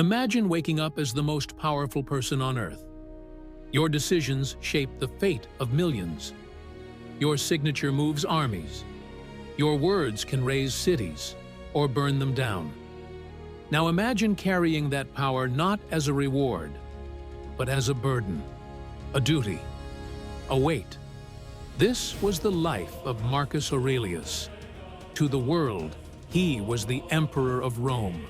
Imagine waking up as the most powerful person on Earth. Your decisions shape the fate of millions. Your signature moves armies. Your words can raise cities or burn them down. Now imagine carrying that power not as a reward, but as a burden, a duty, a weight. This was the life of Marcus Aurelius. To the world, he was the emperor of Rome.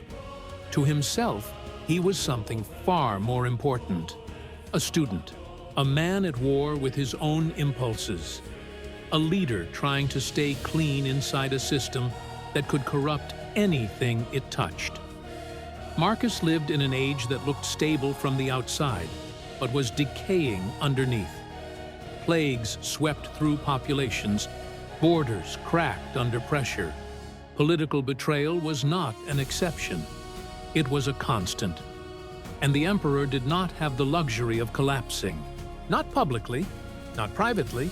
To himself, he was something far more important. A student, a man at war with his own impulses, a leader trying to stay clean inside a system that could corrupt anything it touched. Marcus lived in an age that looked stable from the outside, but was decaying underneath. Plagues swept through populations, borders cracked under pressure. Political betrayal was not an exception. It was a constant. And the emperor did not have the luxury of collapsing. Not publicly, not privately.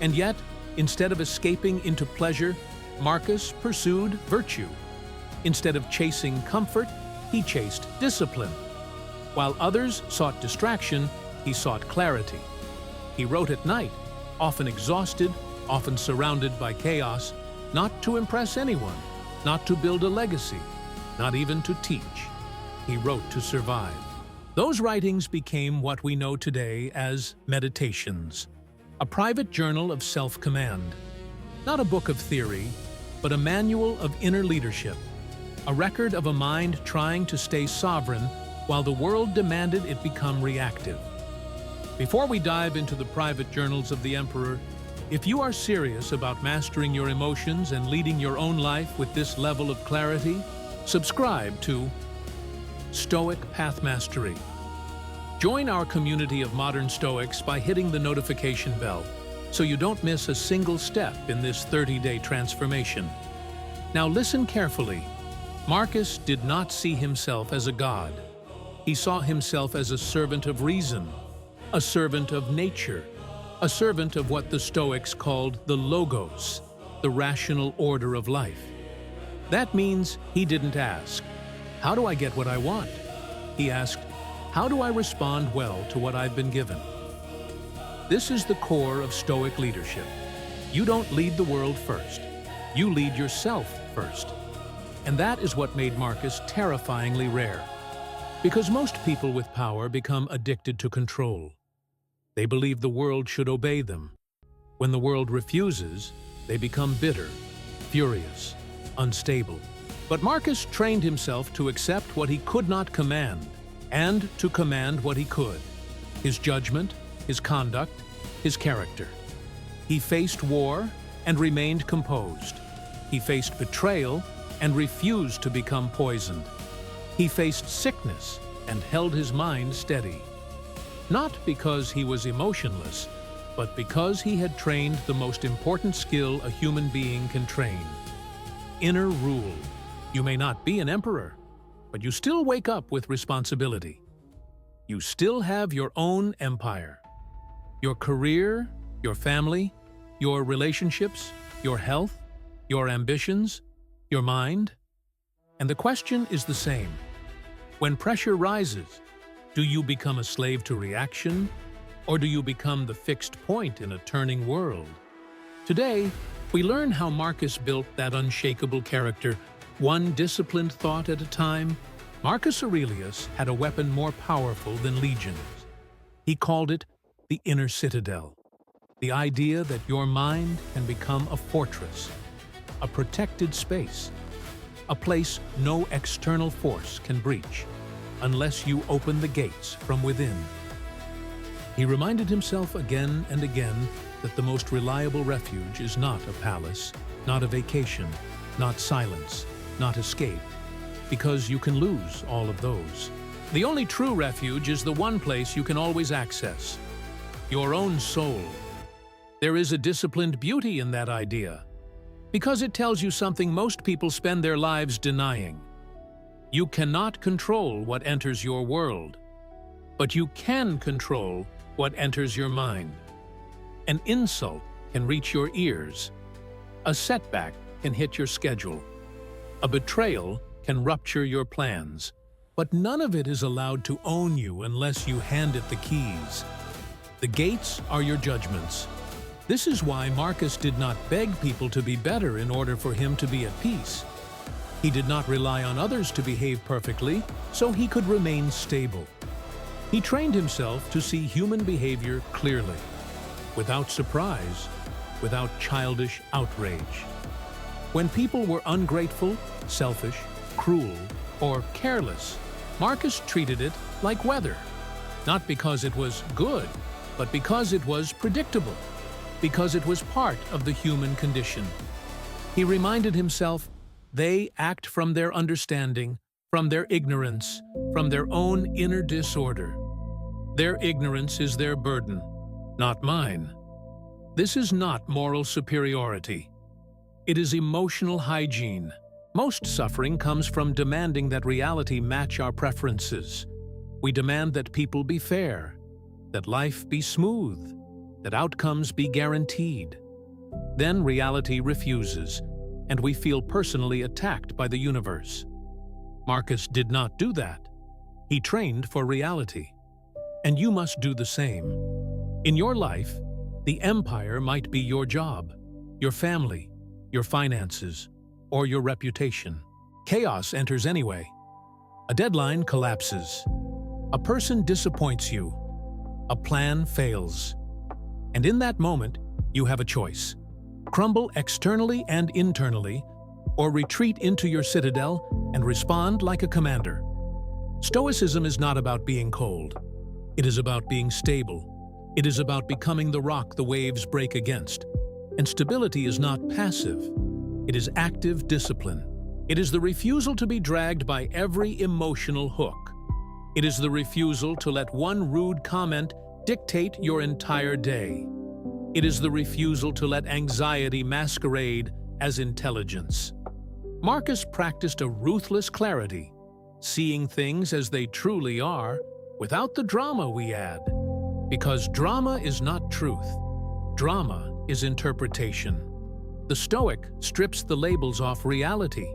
And yet, instead of escaping into pleasure, Marcus pursued virtue. Instead of chasing comfort, he chased discipline. While others sought distraction, he sought clarity. He wrote at night, often exhausted, often surrounded by chaos, not to impress anyone, not to build a legacy, not even to teach. He wrote to survive. Those writings became what we know today as meditations, a private journal of self-command. Not a book of theory, but a manual of inner leadership, a record of a mind trying to stay sovereign while the world demanded it become reactive. Before we dive into the private journals of the emperor, if you are serious about mastering your emotions and leading your own life with this level of clarity, subscribe to Stoic Path Mastery. Join our community of modern Stoics by hitting the notification bell so you don't miss a single step in this 30-day transformation. Now listen carefully. Marcus did not see himself as a god. He saw himself as a servant of reason, a servant of nature, a servant of what the Stoics called the logos, the rational order of life. That means he didn't ask, "How do I get what I want?" He asked, "How do I respond well to what I've been given?" This is the core of Stoic leadership. You don't lead the world first. You lead yourself first. And that is what made Marcus terrifyingly rare. Because most people with power become addicted to control. They believe the world should obey them. When the world refuses, they become bitter, furious, unstable. But Marcus trained himself to accept what he could not command, and to command what he could: his judgment, his conduct, his character. He faced war and remained composed. He faced betrayal and refused to become poisoned. He faced sickness and held his mind steady. Not because he was emotionless, but because he had trained the most important skill a human being can train: inner rule. You may not be an emperor, but you still wake up with responsibility. You still have your own empire. Your career, your family, your relationships, your health, your ambitions, your mind. And the question is the same. When pressure rises, do you become a slave to reaction, or do you become the fixed point in a turning world? Today, we learn how Marcus built that unshakable character, one disciplined thought at a time. Marcus Aurelius had a weapon more powerful than legions. He called it the Inner Citadel, the idea that your mind can become a fortress, a protected space, a place no external force can breach, unless you open the gates from within. He reminded himself again and again that the most reliable refuge is not a palace, not a vacation, not silence, not escape, because you can lose all of those. The only true refuge is the one place you can always access: your own soul. There is a disciplined beauty in that idea, because it tells you something most people spend their lives denying. You cannot control what enters your world, but you can control what enters your mind. An insult can reach your ears. A setback can hit your schedule. A betrayal can rupture your plans. But none of it is allowed to own you unless you hand it the keys. The gates are your judgments. This is why Marcus did not beg people to be better in order for him to be at peace. He did not rely on others to behave perfectly, so he could remain stable. He trained himself to see human behavior clearly, without surprise, without childish outrage. When people were ungrateful, selfish, cruel, or careless, Marcus treated it like weather, not because it was good, but because it was predictable, because it was part of the human condition. He reminded himself, they act from their understanding, from their ignorance, from their own inner disorder. Their ignorance is their burden, not mine. This is not moral superiority. It is emotional hygiene. Most suffering comes from demanding that reality match our preferences. We demand that people be fair, that life be smooth, that outcomes be guaranteed. Then reality refuses, and we feel personally attacked by the universe. Marcus did not do that. He trained for reality. And you must do the same. In your life, the empire might be your job, your family, your finances, or your reputation. Chaos enters anyway. A deadline collapses. A person disappoints you. A plan fails. And in that moment, you have a choice. Crumble externally and internally, or retreat into your citadel and respond like a commander. Stoicism is not about being cold. It is about being stable. It is about becoming the rock the waves break against. And stability is not passive. It is active discipline. It is the refusal to be dragged by every emotional hook. It is the refusal to let one rude comment dictate your entire day. It is the refusal to let anxiety masquerade as intelligence. Marcus practiced a ruthless clarity, seeing things as they truly are, without the drama we add. Because drama is not truth. Drama is interpretation. The Stoic strips the labels off reality.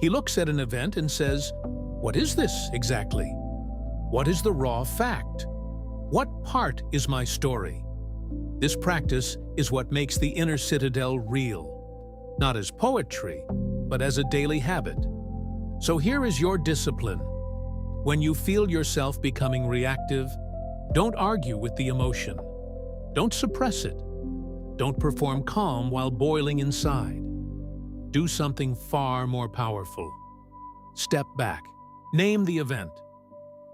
He looks at an event and says, what is this exactly? What is the raw fact? What part is my story? This practice is what makes the Inner Citadel real, not as poetry, but as a daily habit. So here is your discipline. When you feel yourself becoming reactive, don't argue with the emotion. Don't suppress it. Don't perform calm while boiling inside. Do something far more powerful. Step back. Name the event.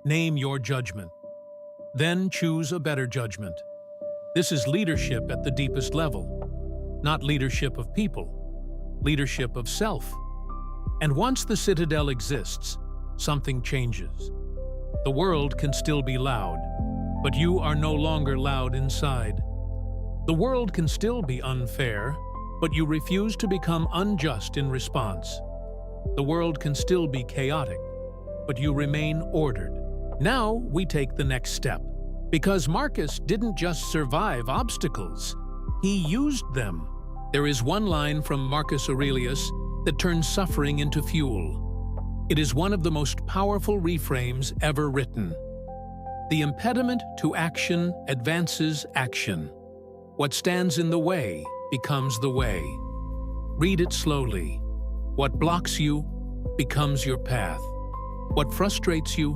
Name your judgment. Then choose a better judgment. This is leadership at the deepest level. Not leadership of people, leadership of self. And once the citadel exists, something changes. The world can still be loud, but you are no longer loud inside. The world can still be unfair, but you refuse to become unjust in response. The world can still be chaotic, but you remain ordered. Now we take the next step. Because Marcus didn't just survive obstacles, he used them. There is one line from Marcus Aurelius that turns suffering into fuel. It is one of the most powerful reframes ever written. The impediment to action advances action. What stands in the way becomes the way. Read it slowly. What blocks you becomes your path. What frustrates you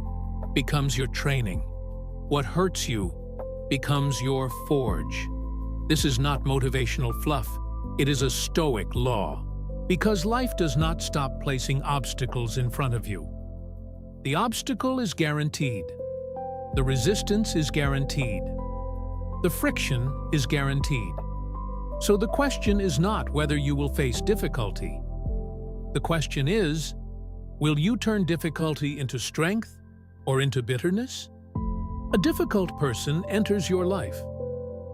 becomes your training. What hurts you becomes your forge. This is not motivational fluff. It is a Stoic law. Because life does not stop placing obstacles in front of you. The obstacle is guaranteed. The resistance is guaranteed. The friction is guaranteed. So the question is not whether you will face difficulty. The question is, will you turn difficulty into strength or into bitterness? A difficult person enters your life.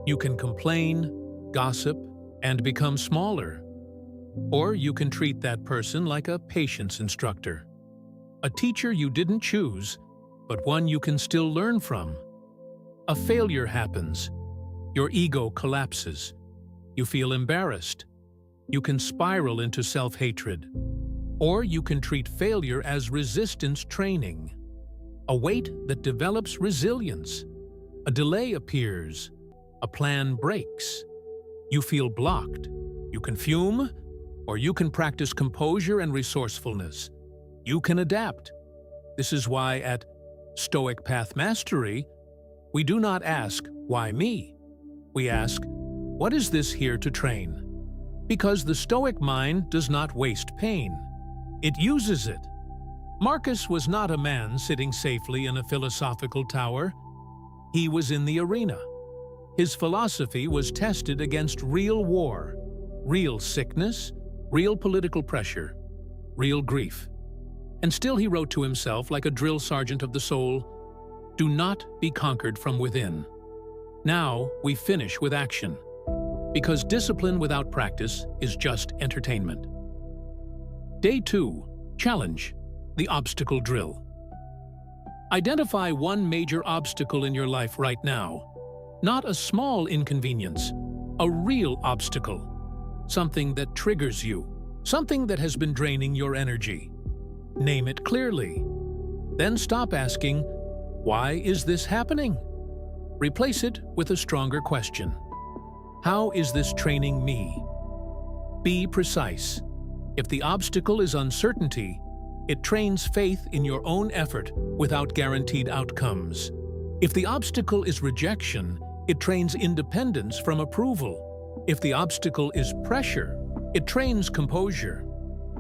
You can complain, gossip, and become smaller. Or you can treat that person like a patience instructor. A teacher you didn't choose, but one you can still learn from. A failure happens. Your ego collapses. You feel embarrassed. You can spiral into self-hatred. Or you can treat failure as resistance training. a wait that develops resilience. A delay appears, a plan breaks. You feel blocked. You can fume, or you can practice composure and resourcefulness. You can adapt. This is why at Stoic Path Mastery, we do not ask, "Why me?" We ask, "What is this here to train?" Because the Stoic mind does not waste pain. It uses it. Marcus was not a man sitting safely in a philosophical tower. He was in the arena. His philosophy was tested against real war, real sickness, real political pressure, real grief. And still he wrote to himself like a drill sergeant of the soul, "Do not be conquered from within." Now we finish with action, because discipline without practice is just entertainment. Day 2. Challenge. The obstacle drill. Identify one major obstacle in your life right now. Not a small inconvenience, a real obstacle. Something that triggers you, something that has been draining your energy. Name it clearly. Then stop asking, "Why is this happening?" Replace it with a stronger question. How is this training me? Be precise. If the obstacle is uncertainty, it trains faith in your own effort without guaranteed outcomes. If the obstacle is rejection, it trains independence from approval. If the obstacle is pressure, it trains composure.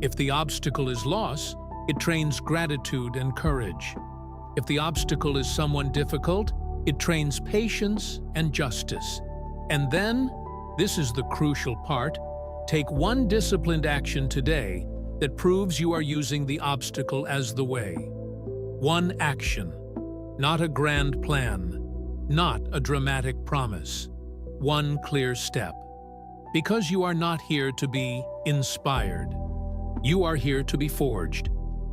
If the obstacle is loss, it trains gratitude and courage. If the obstacle is someone difficult, it trains patience and justice. And then, this is the crucial part, take one disciplined action today that proves you are using the obstacle as the way. One action, not a grand plan, not a dramatic promise. One clear step. Because you are not here to be inspired. You are here to be forged.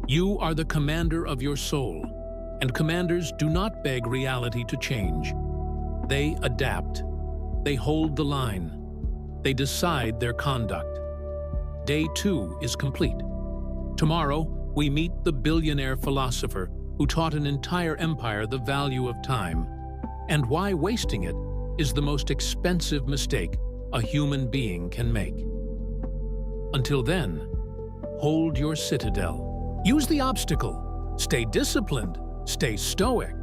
You are the commander of your soul, and commanders do not beg reality to change. They adapt. They hold the line. They decide their conduct. Day 2 is complete. Tomorrow, we meet the billionaire philosopher who taught an entire empire the value of time, and why wasting it is the most expensive mistake a human being can make. Until then, hold your citadel. Use the obstacle. Stay disciplined. Stay stoic.